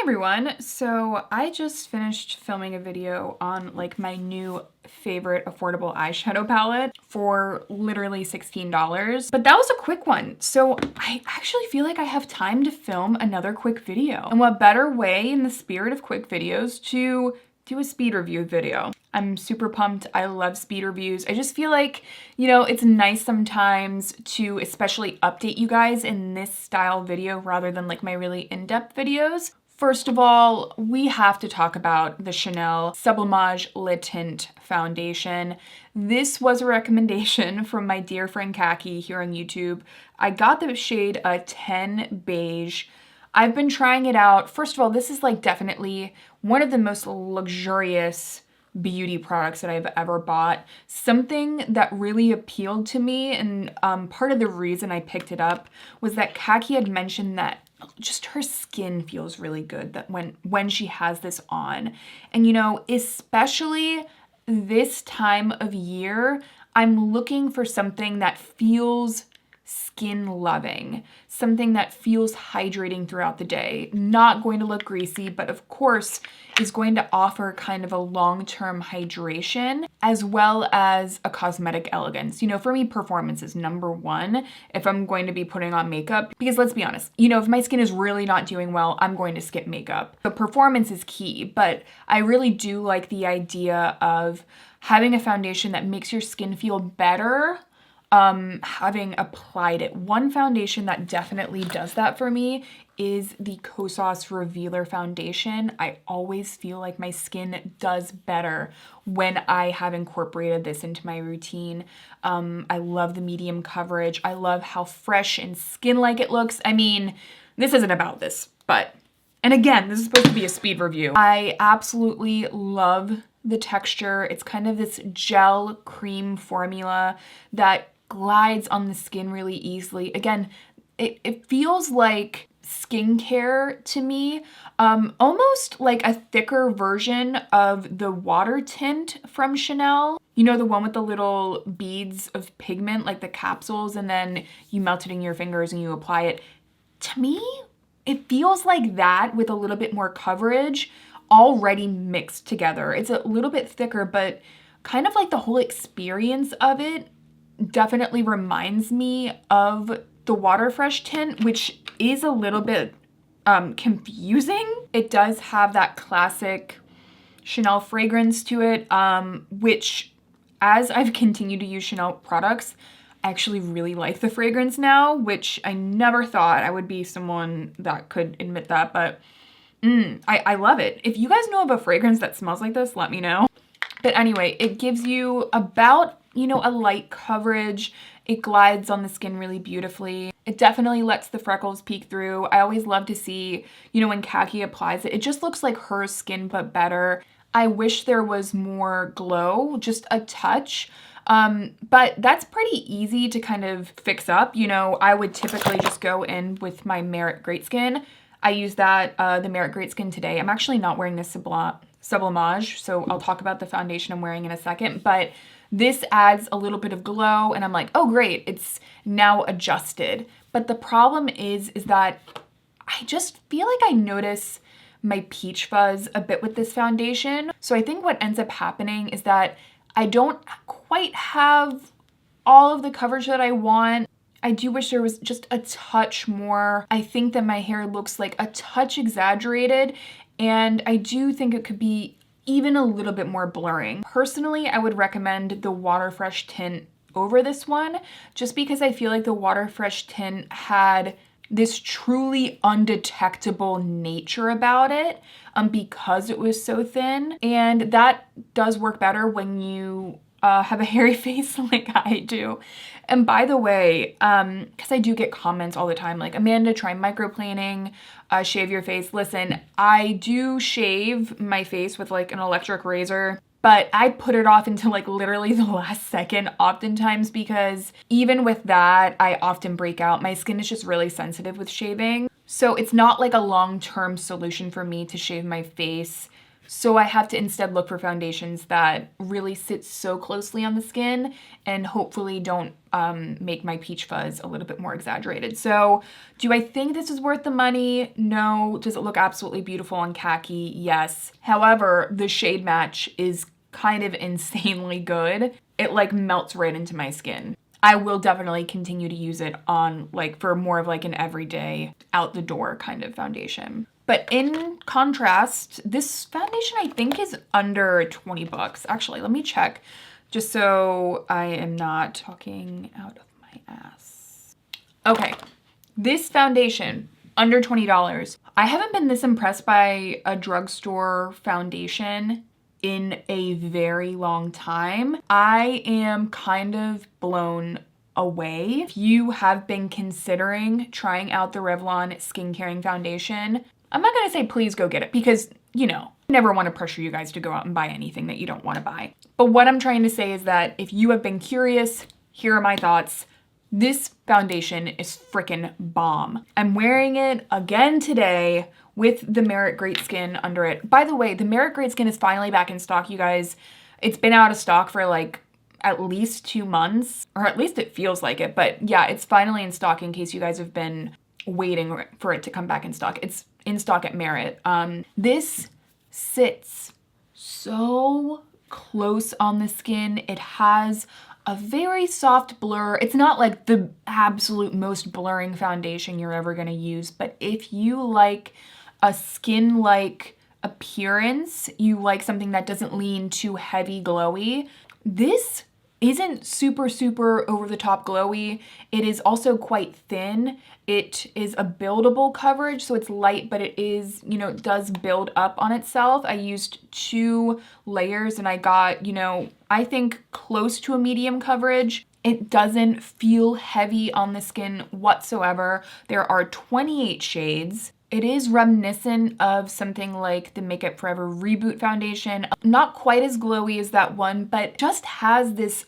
everyone. So I just finished filming a video on like my new favorite affordable eyeshadow palette for literally $16. But that was a quick one. So I actually feel like I have time to film another quick video. And what better way in the spirit of quick videos to do a speed review video. I'm super pumped. I love speed reviews. I just feel like, it's nice sometimes to especially update you guys in this style video rather than like my really in-depth videos. First of all, we have to talk about the Chanel Sublimage Le Tint foundation. This was a recommendation from my dear friend Kaki here on YouTube. I got the shade 10 Beige. I've been trying it out. First of all, this is like definitely one of the most luxurious beauty products that I've ever bought. Something that really appealed to me, and part of the reason I picked it up was that Kaki had mentioned that just her skin feels really good that when she has this on. And especially this time of year, I'm looking for something that feels skin loving, something that feels hydrating throughout the day, not going to look greasy, but of course is going to offer kind of a long-term hydration as well as a cosmetic elegance. For me, performance is number one if I'm going to be putting on makeup, because let's be honest, if my skin is really not doing well, I'm going to skip makeup. The performance is key, but I really do like the idea of having a foundation that makes your skin feel better having applied it. One foundation that definitely does that for me is the Kosas Revealer foundation. I always feel like my skin does better when I have incorporated this into my routine. I love the medium coverage. I love how fresh and skin-like it looks. I mean, this isn't about this, and again, this is supposed to be a speed review. I absolutely love the texture. It's kind of this gel cream formula that glides on the skin really easily. Again, it feels like skincare to me, almost like a thicker version of the water tint from Chanel. The one with the little beads of pigment, like the capsules, and then you melt it in your fingers and you apply it. To me, it feels like that with a little bit more coverage already mixed together. It's a little bit thicker, but kind of like the whole experience of it definitely reminds me of the Water Fresh tint, which is a little bit confusing. It does have that classic Chanel fragrance to it, which as I've continued to use Chanel products, I actually really like the fragrance now, which I never thought I would be someone that could admit that, but I love it. If you guys know of a fragrance that smells like this, let me know. But anyway, it gives you about, a light coverage. It glides on the skin really beautifully. It definitely lets the freckles peek through. I always love to see, when Kaki applies it, it just looks like her skin but better. I wish there was more glow, just a touch. But that's pretty easy to kind of fix up. I would typically just go in with my Merit Great Skin. I use that, the Merit Great Skin today. I'm actually not wearing this Sublimage, so I'll talk about the foundation I'm wearing in a second, but this adds a little bit of glow, and I'm like, oh great, it's now adjusted. But the problem is that I just feel like I notice my peach fuzz a bit with this foundation. So I think what ends up happening is that I don't quite have all of the coverage that I want. I do wish there was just a touch more. I think that my hair looks like a touch exaggerated, and I do think it could be even a little bit more blurring. Personally, I would recommend the Water Fresh tint over this one, just because I feel like the Water Fresh tint had this truly undetectable nature about it because it was so thin, and that does work better when you have a hairy face like I do. And by the way, because I do get comments all the time like, Amanda, try microplaning, shave your face. Listen, I do shave my face with like an electric razor, but I put it off until like literally the last second oftentimes, because even with that, I often break out. My skin is just really sensitive with shaving. So it's not like a long-term solution for me to shave my face So I have to instead look for foundations that really sit so closely on the skin and hopefully don't make my peach fuzz a little bit more exaggerated. So do I think this is worth the money? No. Does it look absolutely beautiful on khaki? Yes. However, the shade match is kind of insanely good. It like melts right into my skin. I will definitely continue to use it on like for more of like an everyday out the door kind of foundation. But in contrast, this foundation I think is under 20 bucks. Actually, let me check just so I am not talking out of my ass. Okay, this foundation, under $20. I haven't been this impressed by a drugstore foundation in a very long time. I am kind of blown away. If you have been considering trying out the Revlon Skin Caring Foundation, I'm not gonna say please go get it because, you know, I never wanna pressure you guys to go out and buy anything that you don't wanna buy. But what I'm trying to say is that if you have been curious, here are my thoughts. This foundation is freaking bomb. I'm wearing it again today with the Merit Great Skin under it. By the way, the Merit Great Skin is finally back in stock, you guys. It's been out of stock for like at least 2 months, or at least it feels like it. But yeah, it's finally in stock in case you guys have been waiting for it to come back in stock. It's in stock at Merit. This sits so close on the skin. It has a very soft blur. It's not like the absolute most blurring foundation you're ever gonna use, but if you like a skin-like appearance, you like something that doesn't lean too heavy glowy, this isn't super, super over the top glowy. It is also quite thin. It is a buildable coverage, so it's light, but it is, you know, it does build up on itself. I used 2 layers and I got, you know, I think close to a medium coverage. It doesn't feel heavy on the skin whatsoever. There are 28 shades. It is reminiscent of something like the Makeup Forever Reboot Foundation. Not quite as glowy as that one, but just has this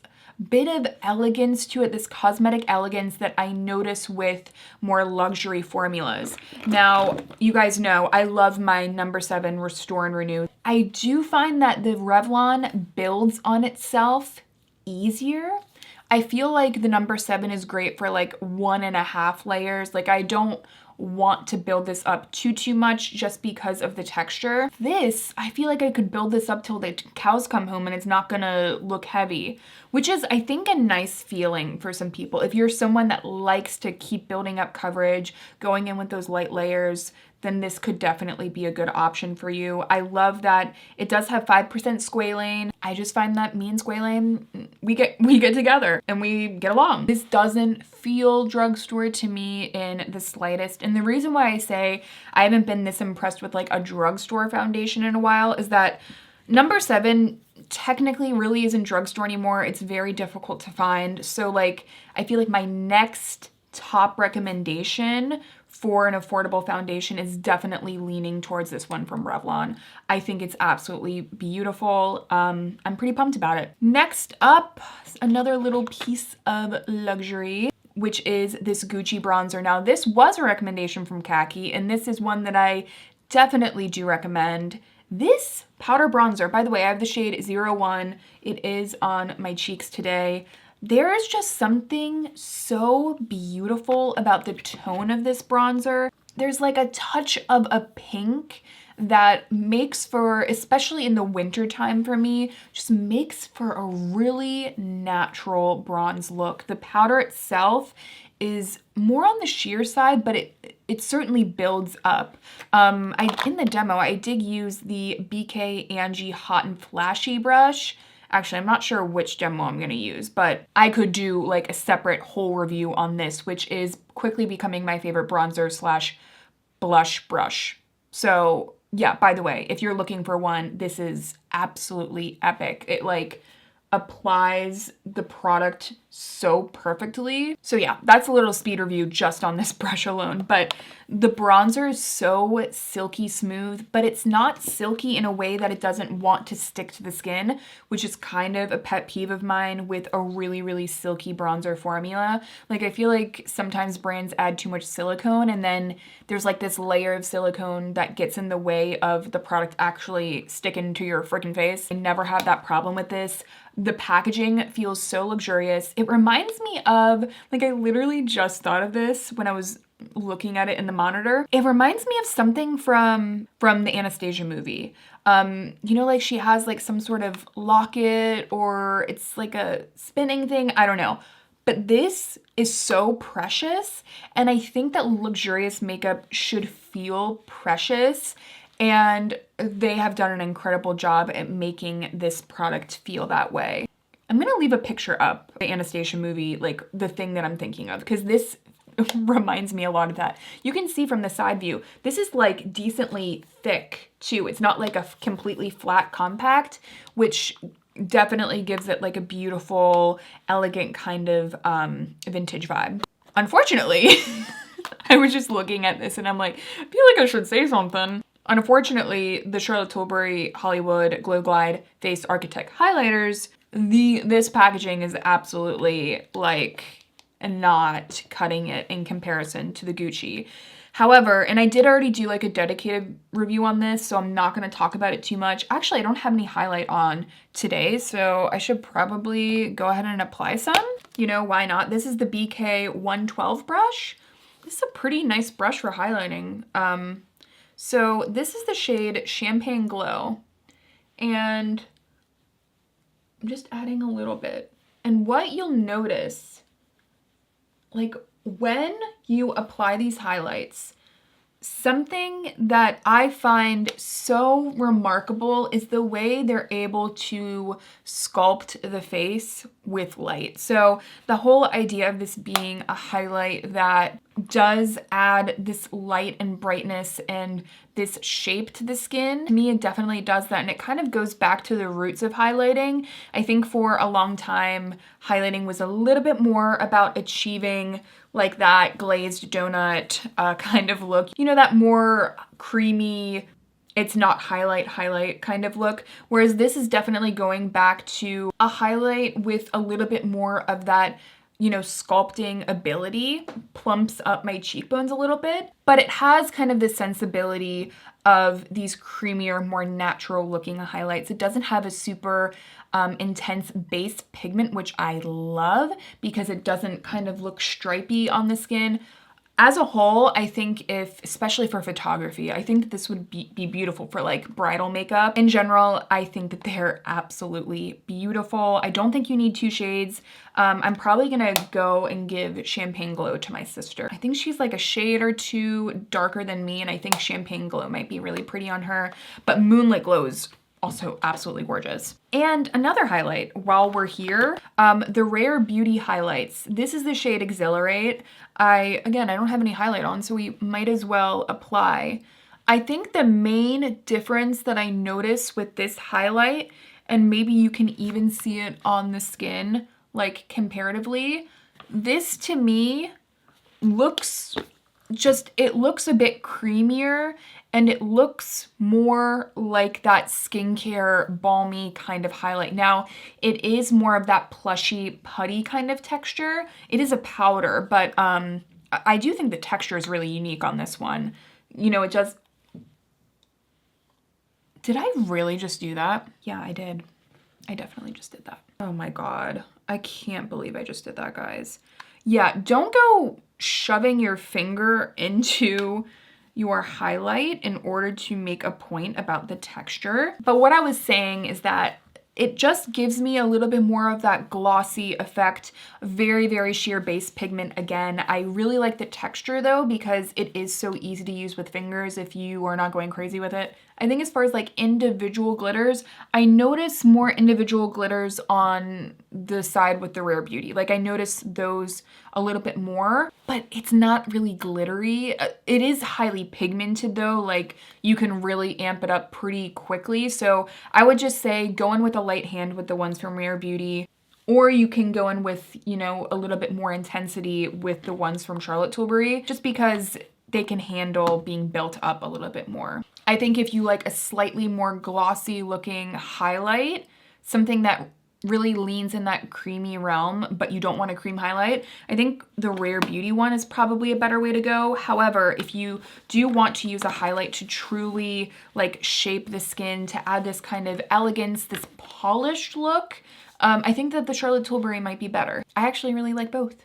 bit of elegance to it, this cosmetic elegance that I notice with more luxury formulas. Now, you guys know I love my number 7 Restore and Renew. I do find that the Revlon builds on itself easier. I feel like the number 7 is great for like 1.5 layers. Like I don't want to build this up too much just because of the texture. This, I feel like I could build this up till the cows come home and it's not gonna look heavy, which is, I think, a nice feeling for some people. If you're someone that likes to keep building up coverage, going in with those light layers, then this could definitely be a good option for you. I love that it does have 5% squalane. I just find that me and squalane, we get together and we get along. This doesn't feel drugstore to me in the slightest. And the reason why I say I haven't been this impressed with like a drugstore foundation in a while is that number 7 technically really isn't drugstore anymore. It's very difficult to find. So like, I feel like my next top recommendation for an affordable foundation is definitely leaning towards this one from Revlon. I think it's absolutely beautiful. I'm pretty pumped about it. Next up, another little piece of luxury, which is this Gucci bronzer. Now, this was a recommendation from Khaki, and this is one that I definitely do recommend. This powder bronzer, by the way, I have the shade 01. It is on my cheeks today. There is just something so beautiful about the tone of this bronzer. There's like a touch of a pink that makes for, especially in the winter time for me, just makes for a really natural bronze look. The powder itself is more on the sheer side, but it certainly builds up. In the demo, I did use the BK Angie Hot and Flashy brush. Actually, I'm not sure which demo I'm gonna use, but I could do like a separate whole review on this, which is quickly becoming my favorite bronzer slash blush brush. So yeah, by the way, if you're looking for one, this is absolutely epic. It like applies the product so perfectly. So yeah, that's a little speed review just on this brush alone. But the bronzer is so silky smooth, but it's not silky in a way that it doesn't want to stick to the skin, which is kind of a pet peeve of mine with a really, really silky bronzer formula. Like, I feel like sometimes brands add too much silicone, and then there's like this layer of silicone that gets in the way of the product actually sticking to your freaking face. I never have that problem with this. The packaging feels so luxurious. It reminds me of, like, I literally just thought of this when I was looking at it in the monitor. It reminds me of something from the Anastasia movie. You know, like she has like some sort of locket, or it's like a spinning thing. I don't know. But this is so precious, and I think that luxurious makeup should feel precious. And they have done an incredible job at making this product feel that way. I'm gonna leave a picture up, the Anastasia movie, like the thing that I'm thinking of, because this reminds me a lot of that. You can see from the side view, this is like decently thick too. It's not like a completely flat compact, which definitely gives it like a beautiful, elegant kind of vintage vibe. Unfortunately, I was just looking at this and I'm like, I feel like I should say something. Unfortunately, the Charlotte Tilbury Hollywood Glow Glide Face Architect Highlighters, this packaging is absolutely like not cutting it in comparison to the Gucci. However, and I did already do like a dedicated review on this, so I'm not going to talk about it too much. Actually, I don't have any highlight on today, so I should probably go ahead and apply some. You know, why not? This is the BK 112 brush. This is a pretty nice brush for highlighting. So this is the shade Champagne Glow, and I'm just adding a little bit. And what you'll notice, like when you apply these highlights, something that I find so remarkable is the way they're able to sculpt the face with light. So the whole idea of this being a highlight that does add this light and brightness and this shape to the skin, to me it definitely does that, and it kind of goes back to the roots of highlighting. I think for a long time highlighting was a little bit more about achieving like that glazed donut kind of look, you know, that more creamy, it's not highlight kind of look, whereas this is definitely going back to a highlight with a little bit more of that, you know, sculpting ability. Plumps up my cheekbones a little bit, but it has kind of the sensibility of these creamier, more natural looking highlights. It doesn't have a super intense base pigment, which I love because it doesn't kind of look stripy on the skin. As a whole, I think especially for photography, I think that this would be beautiful for like bridal makeup. In general, I think that they're absolutely beautiful. I don't think you need two shades. I'm probably gonna go and give Champagne Glow to my sister. I think she's like a shade or two darker than me, and I think Champagne Glow might be really pretty on her, but Moonlit Glow is also absolutely gorgeous. And another highlight while we're here, the Rare Beauty highlights. This is the shade Exhilarate. Again, I don't have any highlight on, so we might as well apply. I think the main difference that I notice with this highlight, and maybe you can even see it on the skin, like comparatively, this to me looks it looks a bit creamier, and it looks more like that skincare balmy kind of highlight. Now, it is more of that plushy, putty kind of texture. It is a powder, but I do think the texture is really unique on this one. You know, it just... Did I really just do that? Yeah, I did. I definitely just did that. Oh my God. I can't believe I just did that, guys. Yeah, don't go shoving your finger into your highlight in order to make a point about the texture. But what I was saying is that it just gives me a little bit more of that glossy effect, very, very sheer base pigment again. I really like the texture though, because it is so easy to use with fingers if you are not going crazy with it. I think as far as like individual glitters, I notice more individual glitters on the side with the Rare Beauty. Like I notice those a little bit more, but it's not really glittery. It is highly pigmented though, like you can really amp it up pretty quickly. So I would just say go in with a light hand with the ones from Rare Beauty. or you can go in with, you know, a little bit more intensity with the ones from Charlotte Tilbury, just because they can handle being built up a little bit more. I think if you like a slightly more glossy looking highlight, something that really leans in that creamy realm, but you don't want a cream highlight, I think the Rare Beauty one is probably a better way to go. However, if you do want to use a highlight to truly like shape the skin, to add this kind of elegance, this polished look, I think that the Charlotte Tilbury might be better. I actually really like both.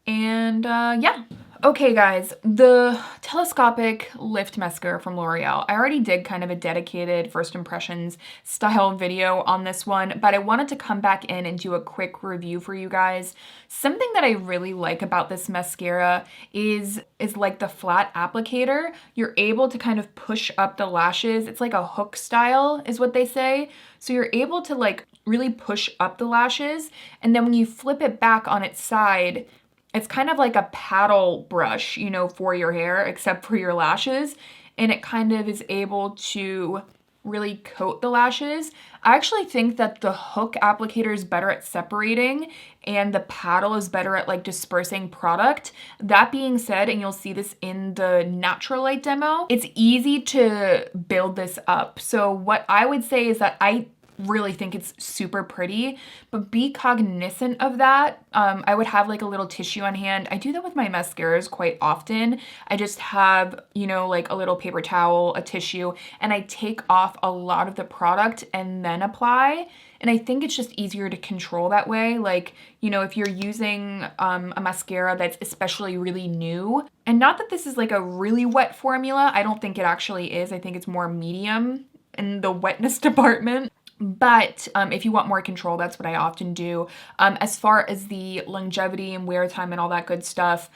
And yeah. Okay guys, the telescopic lift mascara from L'Oreal. I already did kind of a dedicated first impressions style video on this one, but I wanted to come back in and do a quick review for you guys. Something that I really like about this mascara is like the flat applicator. You're able to kind of push up the lashes. It's like a hook style is what they say. So you're able to like really push up the lashes, and then when you flip it back on its side, it's kind of like a paddle brush, you know, for your hair, except for your lashes. And it kind of is able to really coat the lashes. I actually think that the hook applicator is better at separating and the paddle is better at like dispersing product. That being said, and you'll see this in the natural light demo, it's easy to build this up. So what I would say is that I really think it's super pretty, but be cognizant of that. I would have like a little tissue on hand. I do that with my mascaras quite often. I just have, you know, like a little paper towel, a tissue, and I take off a lot of the product and then apply. And I think it's just easier to control that way. Like, you know, if you're using a mascara that's especially really new, and not that this is like a really wet formula, I don't think it actually is. I think it's more medium in the wetness department. But if you want more control, that's what I often do. As far as the longevity and wear time and all that good stuff,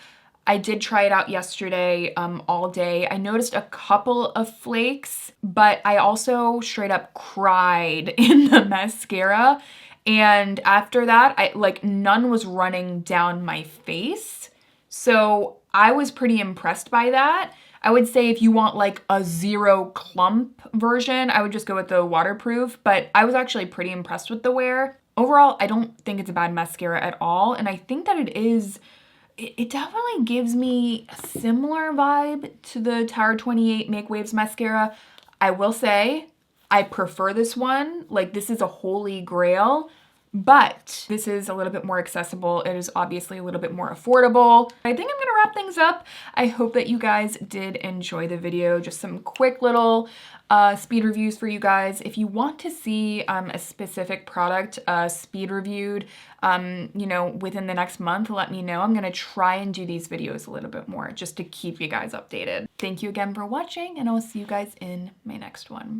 I did try it out yesterday all day. I noticed a couple of flakes, but I also straight up cried in the mascara. And after that, none was running down my face. So I was pretty impressed by that. I would say if you want like a zero clump version, I would just go with the waterproof, but I was actually pretty impressed with the wear. Overall, I don't think it's a bad mascara at all, and I think that it definitely gives me a similar vibe to the Tower 28 Make Waves mascara. I will say, I prefer this one. Like, this is a holy grail. But this is a little bit more accessible. It is obviously a little bit more affordable. I think I'm gonna wrap things up. I hope that you guys did enjoy the video. Just some quick little speed reviews for you guys. If you want to see a specific product speed reviewed, you know, within the next month, let me know. I'm gonna try and do these videos a little bit more just to keep you guys updated. Thank you again for watching, and I'll see you guys in my next one.